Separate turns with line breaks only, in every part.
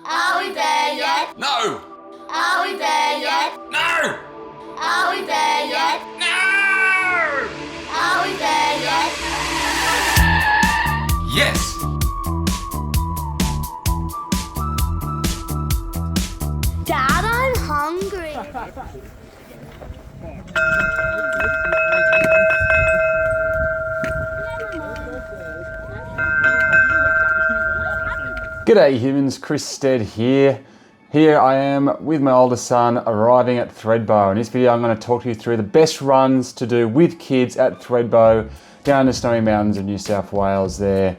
Are we there yet?
No!
Are we there yet?
No!
Are we there yet?
No!
Are we there yet?
Yes!
Dad, I'm hungry.
G'day humans, Chris Stead here. Here I am with my oldest son arriving at Thredbo. In this video I'm going to talk to you through the best runs to do with kids at Thredbo down in the snowy mountains of New South Wales there.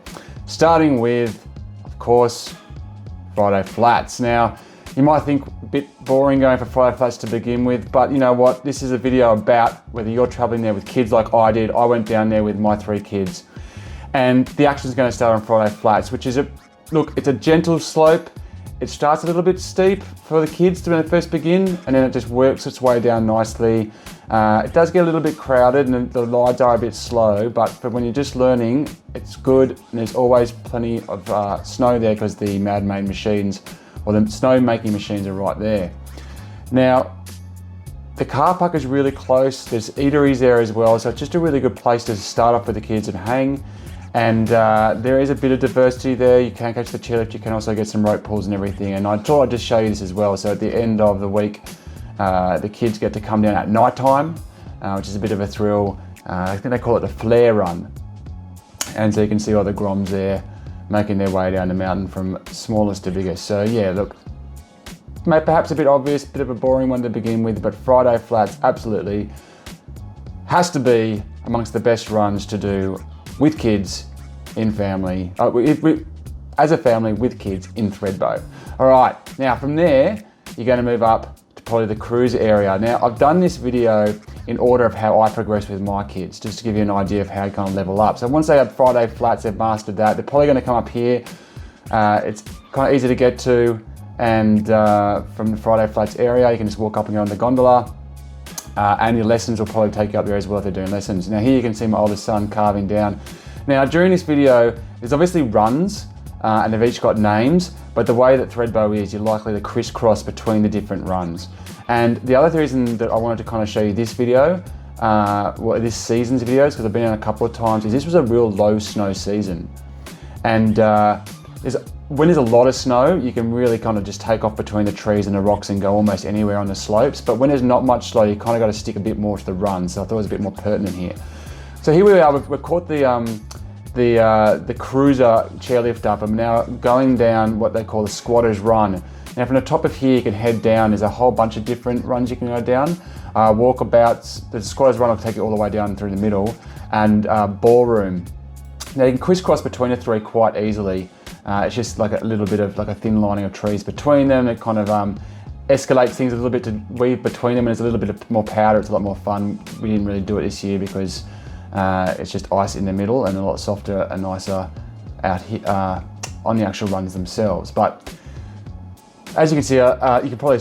Starting with, of course, Friday Flats. Now, you might think a bit boring going for Friday Flats to begin with, but you know what? This is a video about whether you're traveling there with kids like I did. I went down there with my 3 kids. And the action is going to start on Friday Flats, which is look, it's a gentle slope. It starts a little bit steep for the kids when they first begin, and then it just works its way down nicely. It does get a little bit crowded and the rides are a bit slow, but for when you're just learning, it's good. And there's always plenty of snow there because the man-made machines, or the snow making machines, are right there. Now, the car park is really close. There's eateries there as well, so it's just a really good place to start off with the kids and hang. And there is a bit of diversity there. You can catch the chairlift, you can also get some rope pulls and everything. And I thought I'd just show you this as well. So at the end of the week, the kids get to come down at night time, which is a bit of a thrill. I think they call it the flare run. And so you can see all the groms there making their way down the mountain from smallest to biggest. So yeah, look, perhaps a bit obvious, bit of a boring one to begin with, but Friday Flats absolutely has to be amongst the best runs to do with kids in family, as a family with kids in Thredbo. All right, now from there, you're going to move up to probably the cruise area. Now, I've done this video in order of how I progress with my kids, just to give you an idea of how you kind of level up. So once they have Friday Flats, they've mastered that, they're probably going to come up here. It's kind of easy to get to, and from the Friday Flats area, you can just walk up and go on the gondola. And your lessons will probably take you up there as well if they're doing lessons. Now here you can see my oldest son carving down. Now during this video, there's obviously runs, and they've each got names, but the way that Thredbo is, you're likely to crisscross between the different runs. And the other reason that I wanted to kind of show you this video, this season's videos, because I've been on a couple of times, is this was a real low snow season. And when there's a lot of snow, you can really kind of just take off between the trees and the rocks and go almost anywhere on the slopes. But when there's not much snow, you kind of got to stick a bit more to the run. So I thought it was a bit more pertinent here. So here we are, we've caught the cruiser chairlift up. I'm now going down what they call the squatter's run. Now from the top of here, you can head down. There's a whole bunch of different runs you can go down. Walkabouts, the squatter's run will take you all the way down through the middle, and ballroom. Now you can crisscross between the 3 quite easily. It's just like a little bit of like a thin lining of trees between them. It kind of escalates things a little bit to weave between them, and there's a little bit more powder. It's a lot more fun. We didn't really do it this year because it's just ice in the middle and a lot softer and nicer out here on the actual runs themselves. But as you can see, you can probably,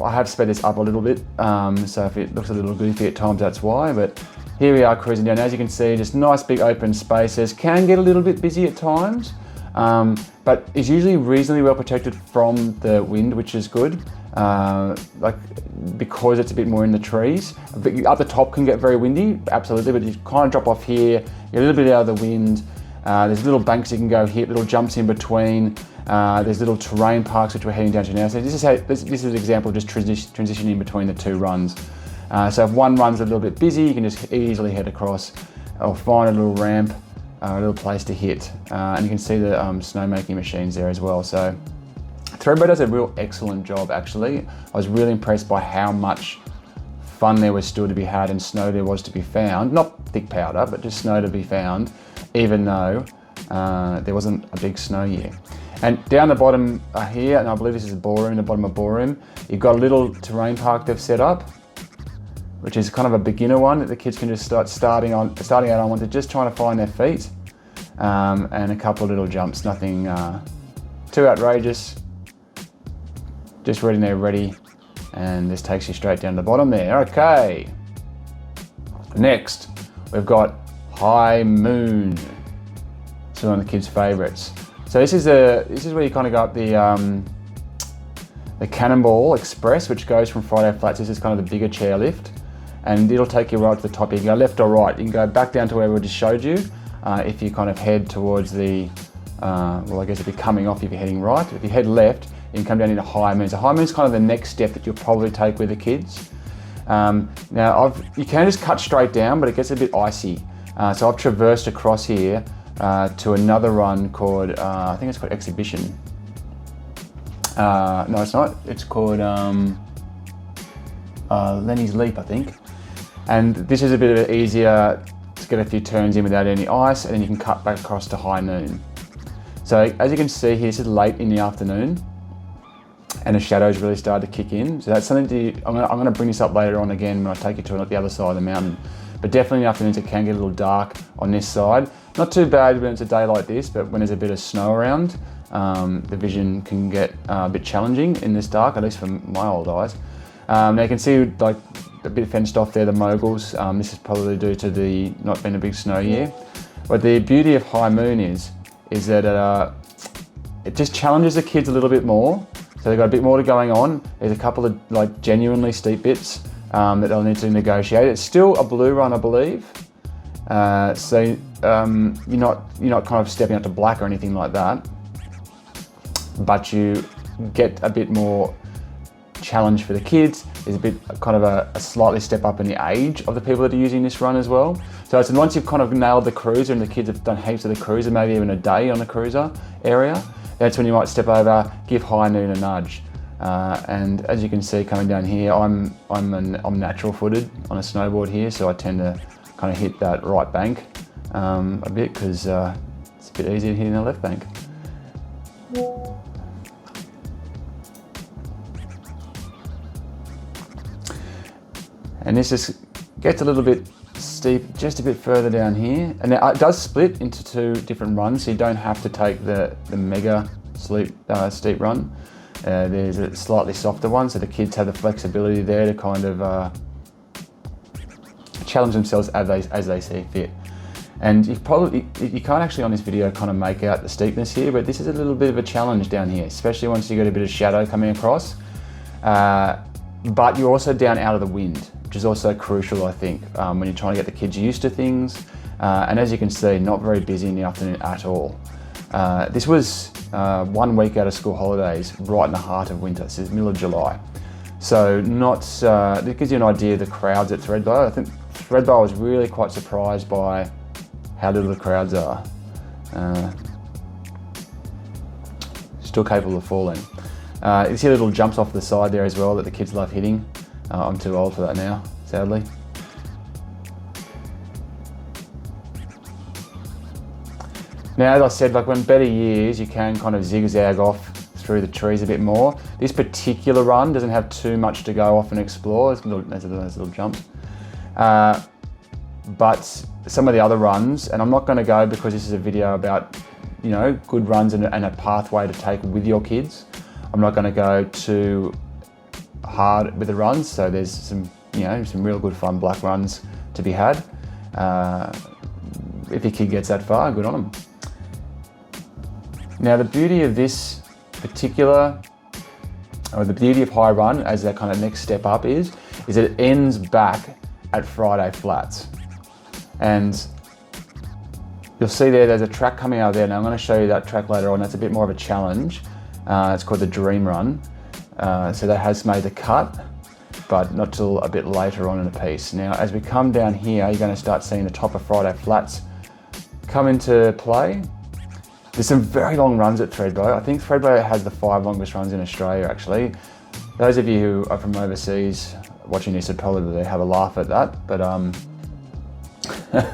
I have sped this up a little bit, so if it looks a little goofy at times, that's why. But here we are cruising down. As you can see, just nice big open spaces. Can get a little bit busy at times. But is usually reasonably well protected from the wind, which is good, because it's a bit more in the trees. Up the top can get very windy, absolutely, but you kind of drop off here, you're a little bit out of the wind. There's little banks you can go hit, little jumps in between. There's little terrain parks which we're heading down to now. So this is an example of just transitioning between the 2 runs. So if one run's a little bit busy, you can just easily head across or find a little ramp, a little place to hit, and you can see the snowmaking machines there as well. So Thredbo does a real excellent job actually. I was really impressed by how much fun there was still to be had and snow there was to be found. Not thick powder, but just snow to be found, even though there wasn't a big snow year. And down the bottom here, and I believe this is a ballroom, the bottom of ballroom, you've got a little terrain park they've set up, which is kind of a beginner one that the kids can just starting out on when they're just trying to find their feet, and a couple of little jumps, nothing too outrageous, just ready, and this takes you straight down to the bottom there. Okay, next we've got High Moon. It's one of the kids' favourites. So this is where you kind of go up the the Cannonball Express, which goes from Friday Flats. This is kind of the bigger chairlift, and it'll take you right to the top. You can go left or right. You can go back down to where we just showed you if you kind of head towards the, well, I guess if you're coming off, if you're heading right. If you head left, you can come down into High Moon. So High Moon is kind of the next step that you'll probably take with the kids. Now, you can just cut straight down, but it gets a bit icy. So I've traversed across here to another run called, I think it's called Exhibition. No, it's not. It's called Lenny's Leap, I think. And this is a bit easier to get a few turns in without any ice, and then you can cut back across to High Noon. So as you can see here, this is late in the afternoon, and the shadows really started to kick in. So that's something I'm going to bring this up later on again when I take you to the other side of the mountain. But definitely in the afternoons it can get a little dark on this side. Not too bad when it's a day like this, but when there's a bit of snow around, the vision can get a bit challenging in this dark, at least for my old eyes. Now you can see like a bit fenced off there, the moguls. This is probably due to the not being a big snow year. But the beauty of High Moon is that it just challenges the kids a little bit more. So they've got a bit more going on. There's a couple of like genuinely steep bits that they'll need to negotiate. It's still a blue run, I believe. So you're not kind of stepping up to black or anything like that, but you get a bit more challenge for the kids. There's a bit kind of a slightly step up in the age of the people that are using this run as well. So it's once you've kind of nailed the cruiser and the kids have done heaps of the cruiser, maybe even a day on the cruiser area, that's when you might step over, give High Noon a nudge. And as you can see coming down here, I'm natural footed on a snowboard here, so I tend to kind of hit that right bank a bit because it's a bit easier to hit in the left bank. And this just gets a little bit steep just a bit further down here. And now it does split into two different runs, so you don't have to take the mega steep run. There's a slightly softer one, so the kids have the flexibility there to kind of challenge themselves as they see fit. And you can't actually on this video kind of make out the steepness here, but this is a little bit of a challenge down here, especially once you get a bit of shadow coming across. But you're also down out of the wind, which is also crucial, I think, when you're trying to get the kids used to things. And as you can see, not very busy in the afternoon at all. This was 1 week out of school holidays, right in the heart of winter. This is middle of July. So this gives you an idea of the crowds at Thredbo. I think Thredbo was really quite surprised by how little the crowds are. Still capable of falling. You see little jumps off the side there as well that the kids love hitting. I'm too old for that now, sadly. Now, as I said, like when better years, you can kind of zigzag off through the trees a bit more. This particular run doesn't have too much to go off and explore. There's little jumps. But some of the other runs, and I'm not going to go because this is a video about, you know, good runs and a pathway to take with your kids. I'm not going to go too hard with the runs. So there's some real good fun black runs to be had. If your kid gets that far, good on them. Now the beauty of this particular, or the beauty of High Run as that kind of next step up is that it ends back at Friday Flats. And you'll see there's a track coming out there. Now I'm going to show you that track later on. That's a bit more of a challenge. It's called the Dream Run. So that has made the cut, but not till a bit later on in the piece. Now, as we come down here, you're going to start seeing the top of Friday Flats come into play. There's some very long runs at Thredbo. I think Thredbo has the 5 longest runs in Australia, actually. Those of you who are from overseas watching this would probably have a laugh at that, but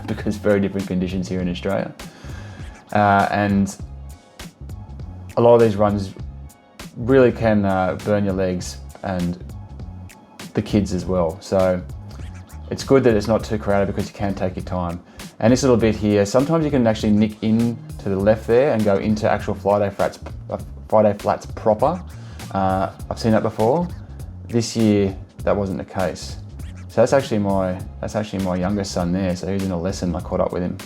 because very different conditions here in Australia. And a lot of these runs really can burn your legs and the kids as well. So it's good that it's not too crowded because you can take your time. And this little bit here, sometimes you can actually nick in to the left there and go into actual Friday Flats proper. I've seen that before. This year, that wasn't the case. So that's actually my youngest son there. So he's in a lesson. I caught up with him.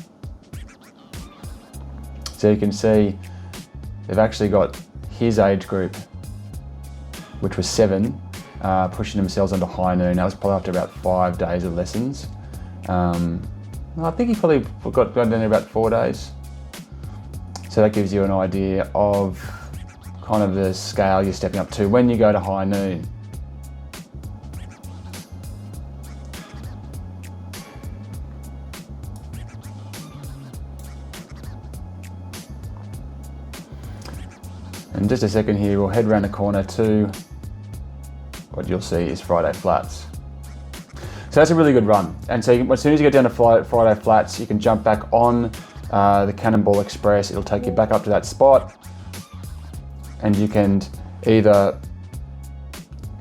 So you can see they've actually got his age group which was 7, pushing themselves onto high noon. That was probably after about 5 days of lessons. I think he probably got down there about 4 days. So that gives you an idea of kind of the scale you're stepping up to when you go to high noon. In just a second here, we'll head around the corner to what you'll see is Friday Flats. So that's a really good run. And so as soon as you get down to Friday Flats, you can jump back on the Cannonball Express. It'll take you back up to that spot, and you can either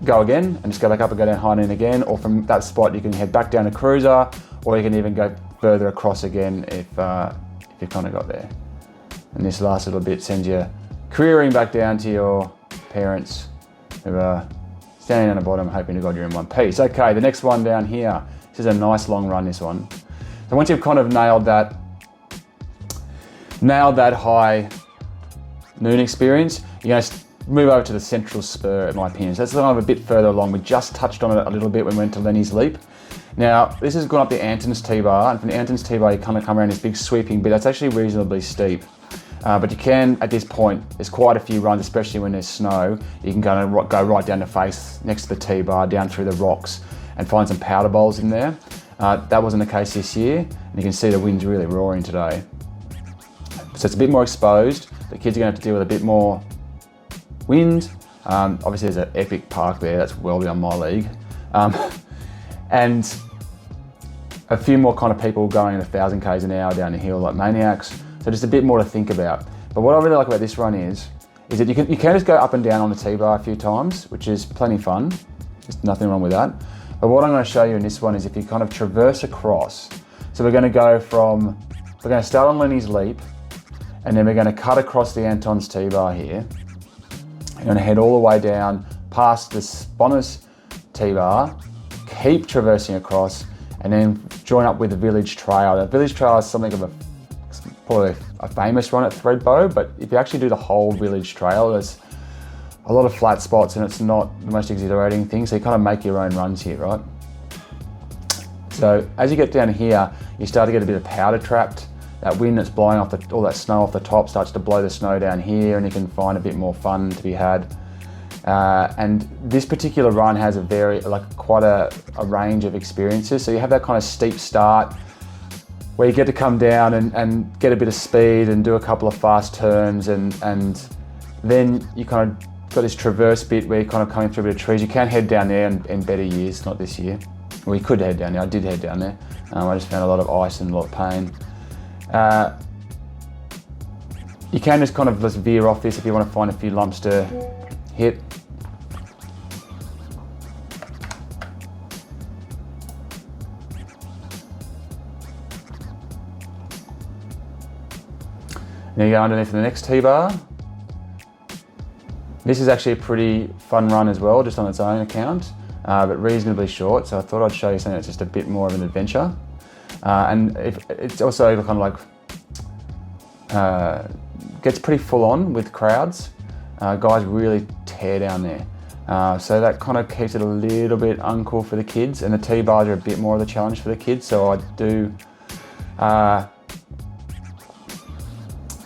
go again and just go back up and go down high noon again, or from that spot you can head back down to Cruiser, or you can even go further across again if you kind of got there. And this last little bit sends you careering back down to your parents who are standing on the bottom hoping to God you're in one piece. Okay, the next one down here. This is a nice long run, this one. So once you've kind of nailed that high noon experience, you're going to move over to the Central Spur, in my opinion. So that's kind of a bit further along. We just touched on it a little bit when we went to Lenny's Leap. Now, this has gone up the Anton's T-bar, and from the Anton's T-bar you kind of come around this big sweeping bit. That's actually reasonably steep. But you can, at this point, there's quite a few runs, especially when there's snow. You can go right down the face next to the T-bar, down through the rocks, and find some powder bowls in there. That wasn't the case this year, and you can see the wind's really roaring today. So it's a bit more exposed. The kids are going to have to deal with a bit more wind. Obviously there's an epic park there, that's well beyond my league. And a few more kind of people going at 1,000 k's an hour down the hill like maniacs. So just a bit more to think about. But what I really like about this run is that you can just go up and down on the T-bar a few times, which is plenty fun. There's nothing wrong with that. But what I'm going to show you in this one is if you kind of traverse across. So we're going to start on Lenny's Leap, and then we're going to cut across the Anton's T-bar here. We're going to head all the way down past the Sponners T-bar, keep traversing across, and then join up with the Village Trail. The Village Trail is something of probably a famous run at Thredbo, but if you actually do the whole Village Trail, there's a lot of flat spots and it's not the most exhilarating thing, so you kind of make your own runs here, right? So as you get down here, you start to get a bit of powder trapped. That wind that's blowing off all that snow off the top starts to blow the snow down here, and you can find a bit more fun to be had. And this particular run has quite a range of experiences. So you have that kind of steep start where you get to come down and get a bit of speed and do a couple of fast turns, and then you kind of got this traverse bit where you're kind of coming through a bit of trees. You can head down there in better years, not this year. Well, you could head down there, I did head down there. I just found a lot of ice and a lot of pain. You can just kind of just veer off this if you want to find a few lumps to hit. Now you go underneath the next T-bar. This is actually a pretty fun run as well, just on its own account, but reasonably short. So I thought I'd show you something that's just a bit more of an adventure. And it's also kind of like, gets pretty full on with crowds. Guys really tear down there. So that kind of keeps it a little bit uncool for the kids, and the T-bars are a bit more of the challenge for the kids. So I do,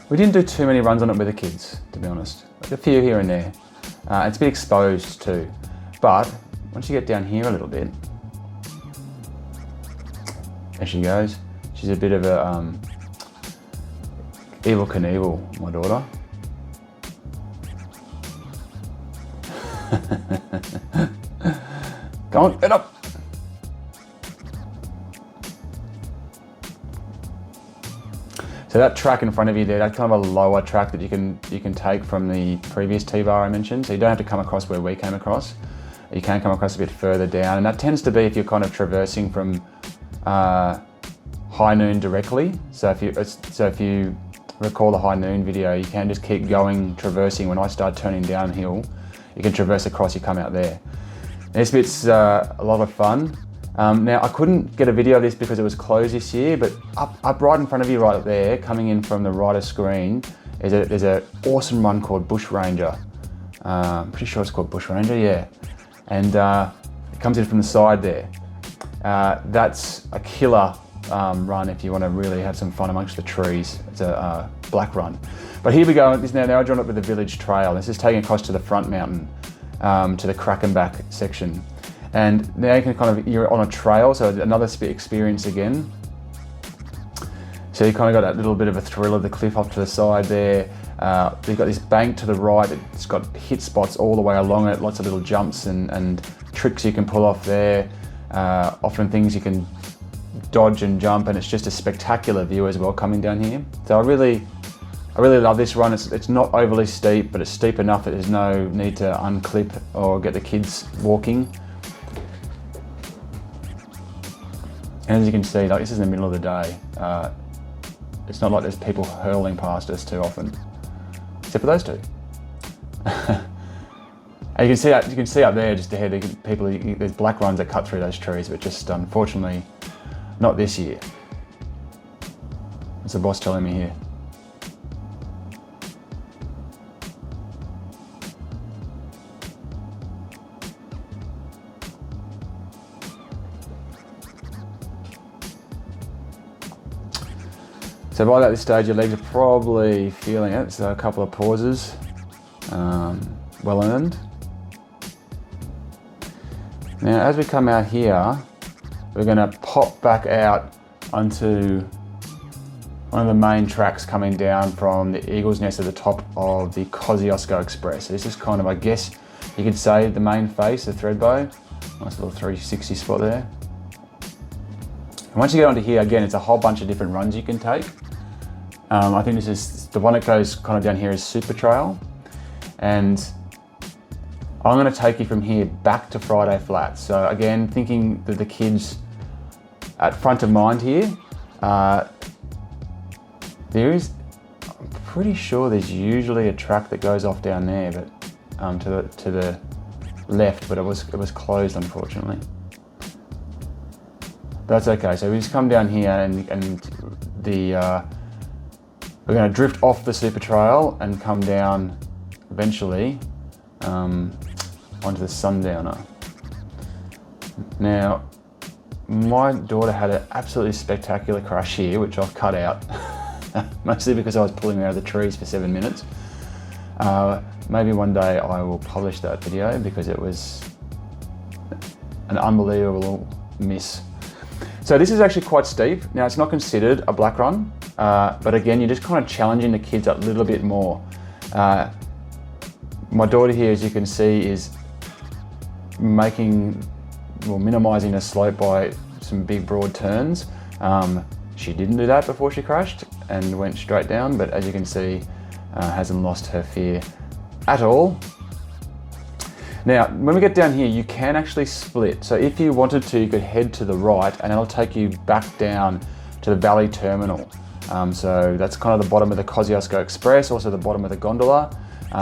we didn't do too many runs on it with the kids, to be honest. Like a few here and there. It's a bit exposed too. But once you get down here a little bit, there she goes. She's a bit of a Evel Knievel, my daughter. Come on, get up. So that track in front of you there, that's kind of a lower track that you can take from the previous T-bar I mentioned. So you don't have to come across where we came across. You can come across a bit further down, and that tends to be if you're kind of traversing from high noon directly. So if you recall the high noon video, you can just keep going, traversing. When I start turning downhill, you can traverse across, you come out there. And this bit's a lot of fun. Now I couldn't get a video of this because it was closed this year, but up right in front of you right there, coming in from the right of screen, there's an awesome run called Bush Ranger. pretty sure it's called Bush Ranger, yeah. And it comes in from the side there. That's a killer run if you want to really have some fun amongst the trees. It's a black run. But here we go. Now I drawn up with the village trail. This is taking across to the front mountain, to the Crackenback section. And now you can you're on a trail, so another experience again. So you kind of got that little bit of a thrill of the cliff off to the side there. You've got this bank to the right. It's got hit spots all the way along it, lots of little jumps and tricks you can pull off there. Often things you can dodge and jump, and it's just a spectacular view as well coming down here. So I really love this run. It's not overly steep, but it's steep enough that there's no need to unclip or get the kids walking. And as you can see, like, this is in the middle of the day. It's not like there's people hurling past us too often, except for those two. And you can see up there just ahead, there's black runs that cut through those trees, but just unfortunately not this year. What's the boss telling me here? So by this stage, your legs are probably feeling it. So a couple of pauses, well earned. Now, as we come out here, we're going to pop back out onto one of the main tracks coming down from the Eagle's Nest at the top of the Kosciuszko Express. So this is kind of, I guess, you could say the main face of Thredbo. Nice little 360 spot there. And once you get onto here, again, it's a whole bunch of different runs you can take. I think this is the one that goes kind of down here is Super Trail, and I'm going to take you from here back to Friday Flats. So again, thinking that the kids at front of mind here, I'm pretty sure there's usually a track that goes off down there, but to the left, but it was closed unfortunately. But that's okay. So we just come down here and we're going to drift off the Super Trail and come down eventually onto the Sundowner. Now, my daughter had an absolutely spectacular crash here, which I've cut out, mostly because I was pulling her out of the trees for 7 minutes. Maybe one day I will publish that video because it was an unbelievable miss. So this is actually quite steep. Now, it's not considered a black run, but again, you're just kind of challenging the kids a little bit more. My daughter here, as you can see, is minimizing the slope by some big broad turns. She didn't do that before she crashed and went straight down, but as you can see, hasn't lost her fear at all. Now, when we get down here, you can actually split. So if you wanted to, you could head to the right and it'll take you back down to the Valley Terminal. So that's kind of the bottom of the Kosciuszko Express, also the bottom of the gondola.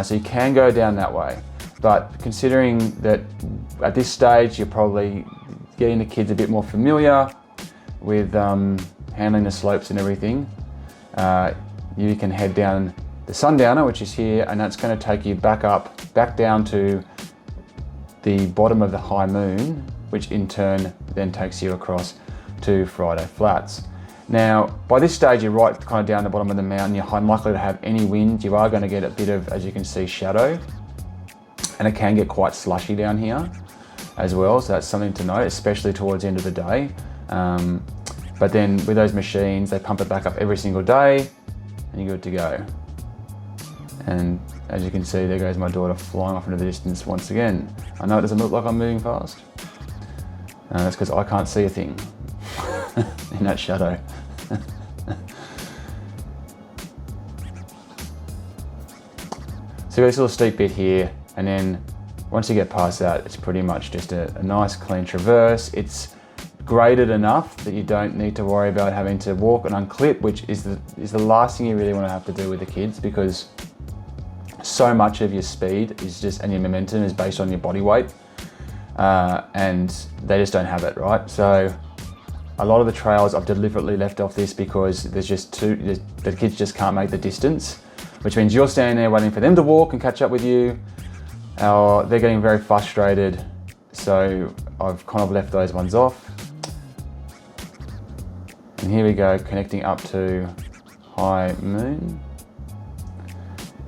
So you can go down that way. But considering that at this stage, you're probably getting the kids a bit more familiar with handling the slopes and everything, you can head down the Sundowner, which is here, and that's going to take you back down to the bottom of the High Moon, which in turn then takes you across to Friday Flats. Now, by this stage, you're right kind of down the bottom of the mountain. You're unlikely to have any wind. You are going to get a bit of, as you can see, shadow, and it can get quite slushy down here as well. So that's something to note, especially towards the end of the day. But then with those machines, they pump it back up every single day and you're good to go. And as you can see, there goes my daughter flying off into the distance once again. I know it doesn't look like I'm moving fast. That's because I can't see a thing in that shadow. So you got this little steep bit here, and then once you get past that, it's pretty much just a nice clean traverse. It's graded enough that you don't need to worry about having to walk and unclip, which is the last thing you really want to have to do with the kids, because so much of your speed is just, and your momentum is based on your body weight, and they just don't have it, right? So a lot of the trails I've deliberately left off this because the kids just can't make the distance, which means you're standing there waiting for them to walk and catch up with you, They're getting very frustrated, so I've kind of left those ones off. And here we go, connecting up to high moon.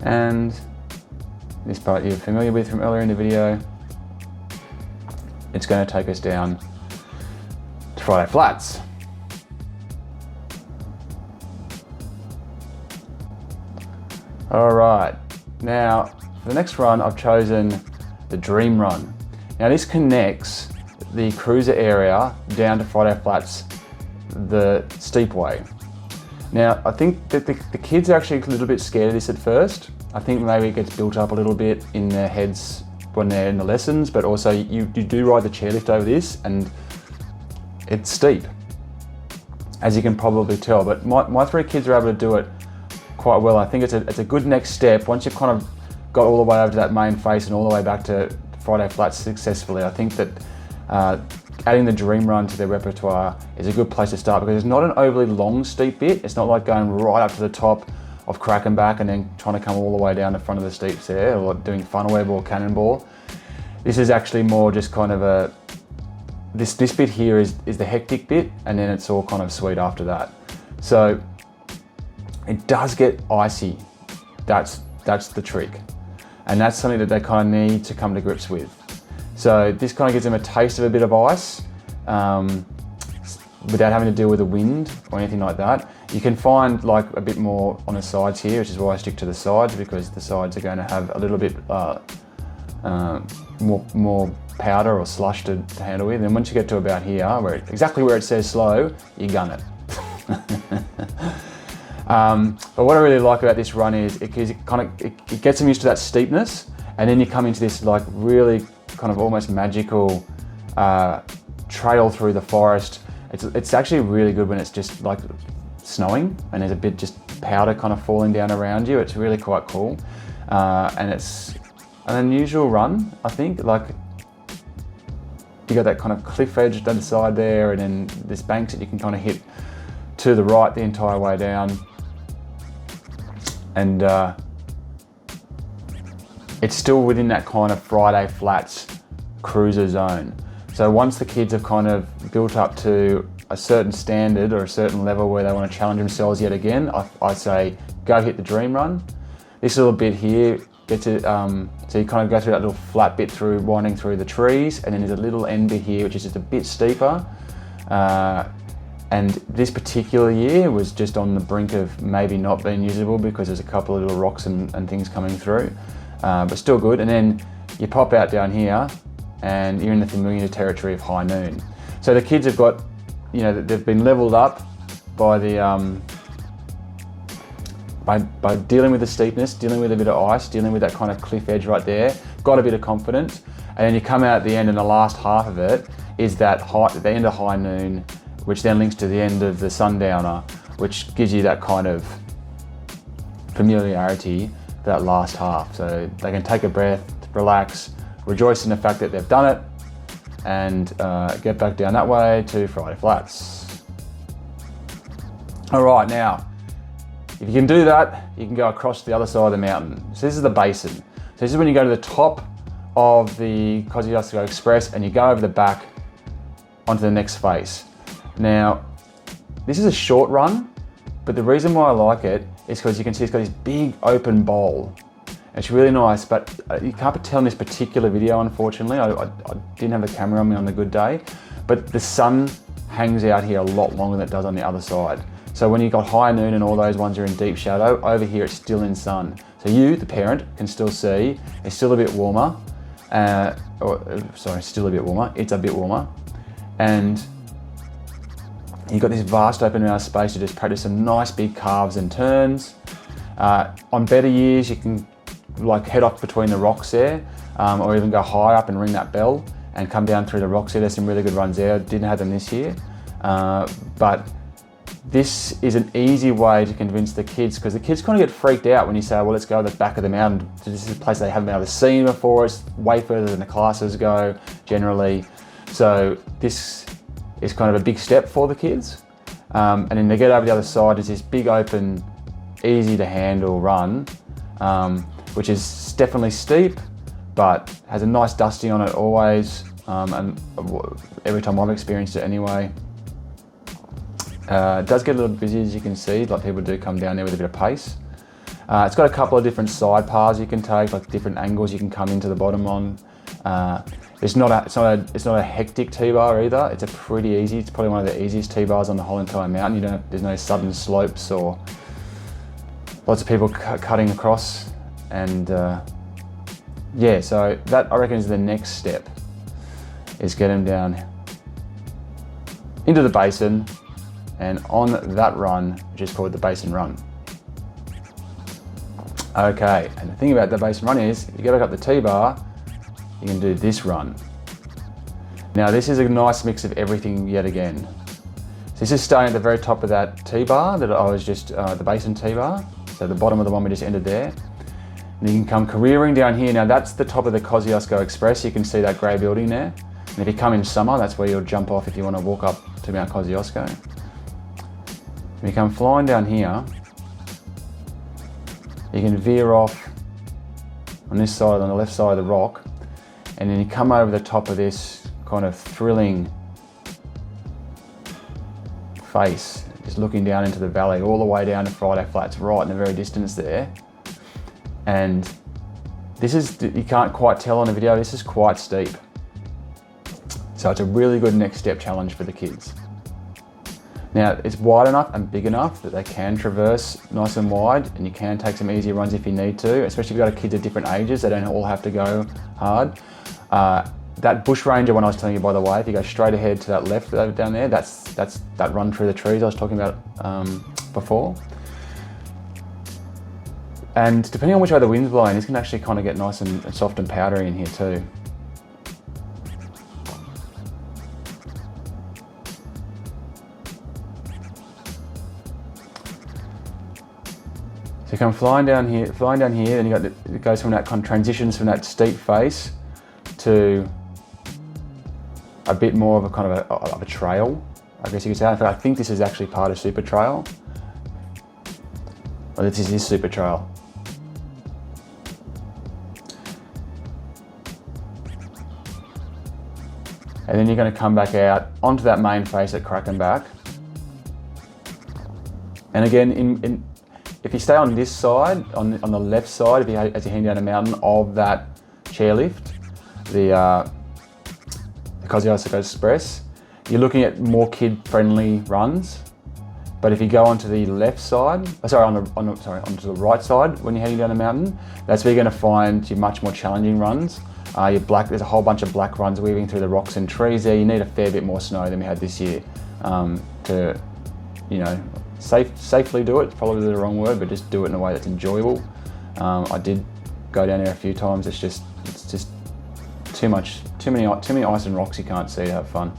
And this part you're familiar with from earlier in the video. It's going to take us down to Friday Flats. All right, now for the next run, I've chosen the Dream Run. Now this connects the cruiser area down to Friday Flats the steep way. Now I think that the kids are actually a little bit scared of this at first. I think maybe it gets built up a little bit in their heads when they're in the lessons, but also you do ride the chairlift over this and it's steep, as you can probably tell. But my 3 kids are able to do it quite well. I think it's a good next step. Once you've kind of got all the way over to that main face and all the way back to Friday Flats successfully, I think that adding the Dream Run to their repertoire is a good place to start, because it's not an overly long steep bit. It's not like going right up to the top of Crackenback and then trying to come all the way down the front of the steeps there, or doing funnel web or cannonball. This is actually more just kind of this bit here is the hectic bit, and then it's all kind of sweet after that. So it does get icy. That's the trick. And that's something that they kind of need to come to grips with. So this kind of gives them a taste of a bit of ice without having to deal with the wind or anything like that. You can find like a bit more on the sides here, which is why I stick to the sides, because the sides are going to have a little bit more powder or slush to handle with. And once you get to about here, exactly where it says slow, you gun it. But what I really like about this run is it gets them used to that steepness, and then you come into this like really kind of almost magical trail through the forest. It's actually really good when it's just like snowing and there's a bit just powder kind of falling down around you. It's really quite cool, and it's an unusual run. I think like you got that kind of cliff edge down the side there, and then there's banks that you can kind of hit to the right the entire way down. And it's still within that kind of Friday Flats cruiser zone. So once the kids have kind of built up to a certain standard or a certain level where they want to challenge themselves yet again, I say go hit the Dream Run. This little bit here gets it, so you kind of go through that little flat bit through winding through the trees, and then there's a little end bit here which is just a bit steeper. And this particular year was just on the brink of maybe not being usable because there's a couple of little rocks and things coming through, but still good. And then you pop out down here and you're in the familiar territory of high noon. So the kids have got, you know, they've been leveled up by the by dealing with the steepness, dealing with a bit of ice, dealing with that kind of cliff edge right there, got a bit of confidence. And then you come out at the end, and the last half of it is the end of high noon, which then links to the end of the Sundowner, which gives you that kind of familiarity, that last half. So they can take a breath, relax, rejoice in the fact that they've done it, and get back down that way to Friday Flats. All right, now, if you can do that, you can go across the other side of the mountain. So this is the Basin. So this is when you go to the top of the Kosciuszko Express and you go over the back onto the next face. Now, this is a short run, but the reason why I like it is because you can see it's got this big open bowl. It's really nice, but you can't tell in this particular video, unfortunately. I didn't have the camera on me on the good day, but the sun hangs out here a lot longer than it does on the other side. So when you've got high noon and all those ones are in deep shadow, over here it's still in sun. So you, the parent, can still see it's still a bit warmer. Still a bit warmer. It's a bit warmer. And you've got this vast open amount of space to just practice some nice big carves and turns. On better years, you can like head off between the rocks there, or even go high up and ring that bell and come down through the rocks there. There's some really good runs there. Didn't have them this year, but this is an easy way to convince the kids, because the kids kind of get freaked out when you say, well, let's go to the back of the mountain. This is a place they haven't been able to see before. It's way further than the classes go generally. So this is kind of a big step for the kids. And then they get over the other side, there's this big open, easy to handle run, which is definitely steep, but has a nice dusting on it always, and every time I've experienced it anyway. It does get a little busy, as you can see, like people do come down there with a bit of pace. It's got a couple of different side paths you can take, like different angles you can come into the bottom on. It's not a hectic T-bar either. It's a pretty easy. It's probably one of the easiest T-bars on the whole entire mountain. There's no sudden slopes or lots of people cutting across, and yeah. So that, I reckon, is the next step, is get them down into the basin and on that run, which is called the Basin Run. Okay, and the thing about the Basin Run is, if you go back up the T-bar, you can do this run. Now this is a nice mix of everything yet again. So this is starting at the very top of that T-bar that I was just, the Basin T-bar, so the bottom of the one we just ended there. And you can come careering down here. Now that's the top of the Kosciuszko Express. You can see that grey building there. And if you come in summer, that's where you'll jump off if you want to walk up to Mount Kosciuszko. If you come flying down here, you can veer off on this side, on the left side of the rock, and then you come over the top of this kind of thrilling face, just looking down into the valley, all the way down to Friday Flats, right in the very distance there. And this is, you can't quite tell on the video, this is quite steep. So it's a really good next step challenge for the kids. Now, it's wide enough and big enough that they can traverse nice and wide, and you can take some easier runs if you need to, especially if you've got kids of different ages. They don't all have to go hard. That bush ranger one I was telling you, by the way, if you go straight ahead to that left down there, that's that run through the trees I was talking about before. And depending on which way the wind's blowing, this can actually kind of get nice and soft and powdery in here too. So you come flying down here, and you got it goes from that kind of transitions from that steep face to a bit more of a kind of a trail, I guess you could say. In fact, I think this is actually part of Super Trail. Well, this is his Super Trail. And then you're going to come back out onto that main face at Krakenbach. And again, if you stay on this side, on the left side, as you're heading down a mountain of that chairlift, the Kosciuszko Express, you're looking at more kid-friendly runs. But if you go onto the left side, onto the right side when you're heading down a mountain, that's where you're going to find your much more challenging runs. There's a whole bunch of black runs weaving through the rocks and trees there. You need a fair bit more snow than we had this year to, safely do it. It's probably the wrong word, but just do it in a way that's enjoyable. I did go down there a few times. It's just too many ice and rocks you can't see to have fun.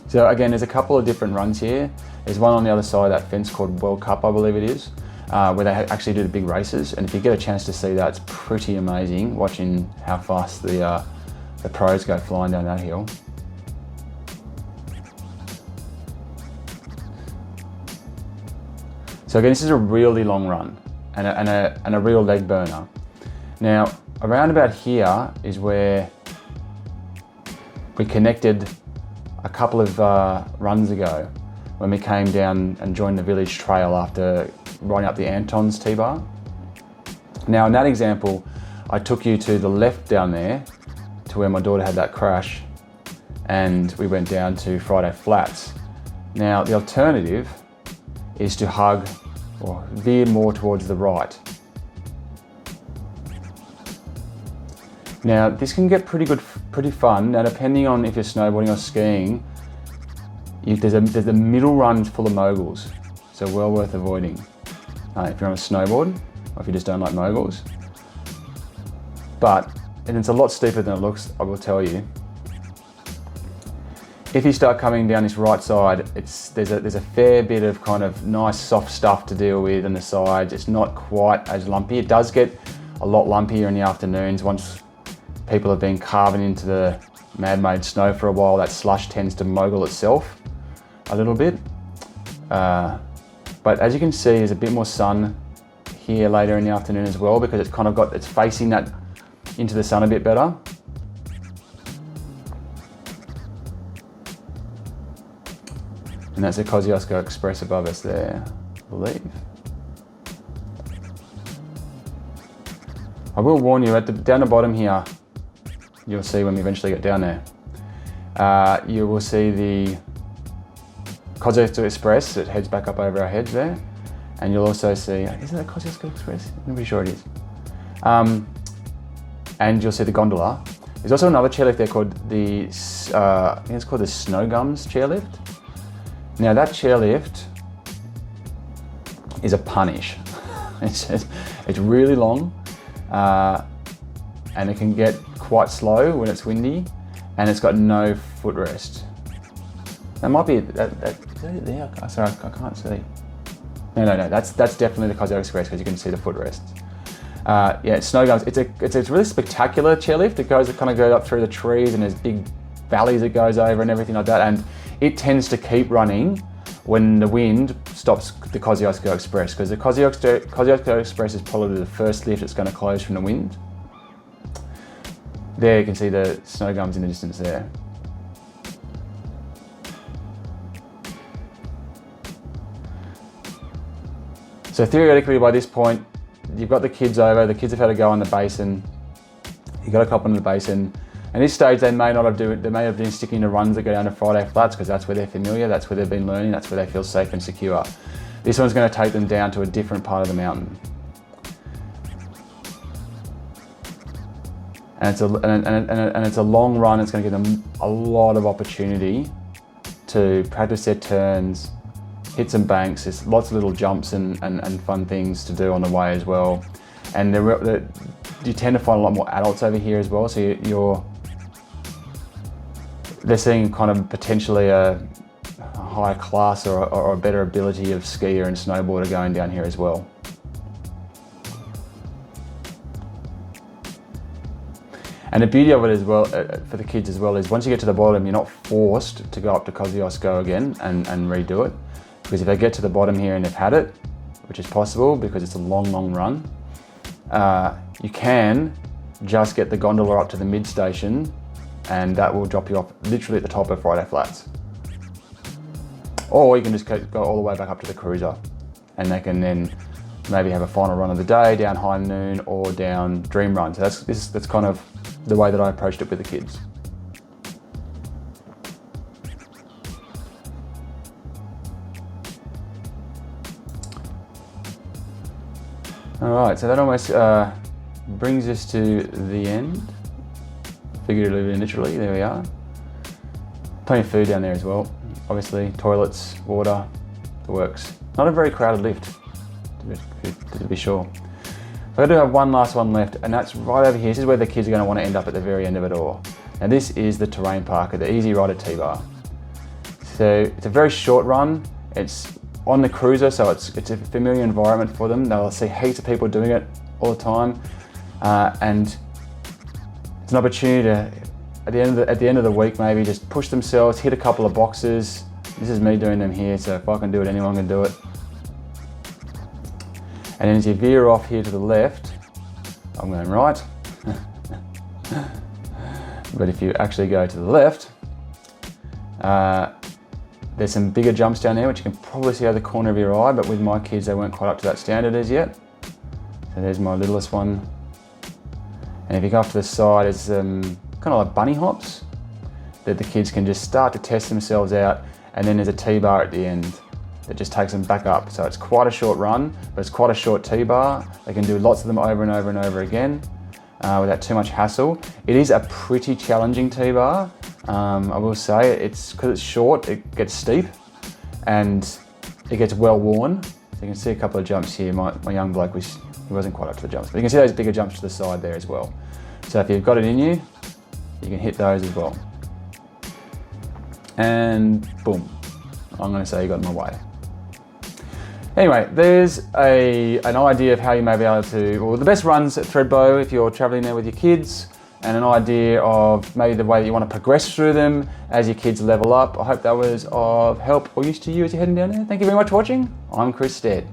So again, there's a couple of different runs here. There's one on the other side of that fence called World Cup, I believe it is, where they actually do the big races. And if you get a chance to see that, it's pretty amazing watching how fast the pros go flying down that hill. So again, this is a really long run and a real leg burner. Now, around about here is where we connected a couple of runs ago when we came down and joined the village trail after riding up the Anton's T-bar. Now in that example, I took you to the left down there to where my daughter had that crash, and we went down to Friday Flats. Now the alternative is to hug or veer more towards the right. Now this can get pretty fun. Now depending on if you're snowboarding or skiing, there's a middle run full of moguls, so well worth avoiding if you're on a snowboard or if you just don't like moguls. And it's a lot steeper than it looks, I will tell you. If you start coming down this right side, there's a fair bit of kind of nice soft stuff to deal with on the sides. It's not quite as lumpy. It does get a lot lumpier in the afternoons once people have been carving into the man-made snow for a while. That slush tends to mogul itself a little bit. But as you can see, there's a bit more sun here later in the afternoon as well, because it's facing that into the sun a bit better. And that's the Kosciuszko Express above us there, I believe. I will warn you, down the bottom here, you'll see when we eventually get down there, you will see the Kosciuszko Express that heads back up over our heads there. And you'll also see, isn't that Kosciuszko Express? I'm pretty sure it is. And you'll see the gondola. There's also another chairlift there called I think it's called the Snow Gums chairlift. Now that chairlift is a punish. It's really long, and it can get quite slow when it's windy, and it's got no footrest. That might be, is that there? Sorry, I can't see. No, that's definitely the Kosciuszko Express, because you can see the footrest. Yeah, it's Snow Gums. It's a really spectacular chairlift. It kind of goes up through the trees, and there's big valleys it goes over and everything like that. And it tends to keep running when the wind stops the Kosciuszko Express, because the Kosciuszko Express is probably the first lift that's going to close from the wind. There you can see the Snow Gums in the distance there. So theoretically, by this point, you've got the kids over, the kids have had to go on the Basin, you've got to cop on the Basin. At this stage, they may have been sticking to runs that go down to Friday Flats, because that's where they're familiar, that's where they've been learning, that's where they feel safe and secure. This one's going to take them down to a different part of the mountain. And it's a long run. It's going to give them a lot of opportunity to practice their turns, hit some banks. There's lots of little jumps and fun things to do on the way as well. And you tend to find a lot more adults over here as well. So they're seeing kind of potentially a higher class or a better ability of skier and snowboarder going down here as well. And the beauty of it as well, for the kids as well, is once you get to the bottom, you're not forced to go up to Kosciuszko again and redo it. Because if they get to the bottom here and they've had it, which is possible because it's a long run, you can just get the gondola up to the mid station, and that will drop you off literally at the top of Friday Flats. Or you can just go all the way back up to the cruiser, and they can then maybe have a final run of the day down High Noon or down Dream Run. So that's kind of the way that I approached it with the kids. All right, so that almost brings us to the end, figuratively and literally. There we are. Plenty of food down there as well. Obviously, toilets, water, the works. Not a very crowded lift, to be sure. I do have one last one left, and that's right over here. This is where the kids are going to want to end up at the very end of it all. Now this is the terrain park at the Easy Rider T-Bar. So it's a very short run. It's on the cruiser, so it's a familiar environment for them. They'll see heaps of people doing it all the time, and it's an opportunity to, at the end of the week, maybe just push themselves, hit a couple of boxes. This is me doing them here, so if I can do it, anyone can do it. And then as you veer off here to the left, I'm going right. But if you actually go to the left, there's some bigger jumps down there, which you can probably see out of the corner of your eye, but with my kids, they weren't quite up to that standard as yet. So there's my littlest one. And if you go off to the side, it's kind of like bunny hops that the kids can just start to test themselves out. And then there's a T-bar at the end that just takes them back up. So it's quite a short run, but it's quite a short T-bar. They can do lots of them over and over and over again without too much hassle. It is a pretty challenging T-bar. I will say, because it's short, it gets steep and it gets well worn. So you can see a couple of jumps here. My young bloke, he wasn't quite up to the jumps, but you can see those bigger jumps to the side there as well. So if you've got it in you, you can hit those as well. And boom, I'm going to say you got in my way. Anyway, there's an idea of how you may be able to, well, the best runs at Thredbo if you're traveling there with your kids. and an idea of maybe the way that you want to progress through them as your kids level up. I hope that was of help or use to you as you're heading down there. Thank you very much for watching. I'm Chris Stead.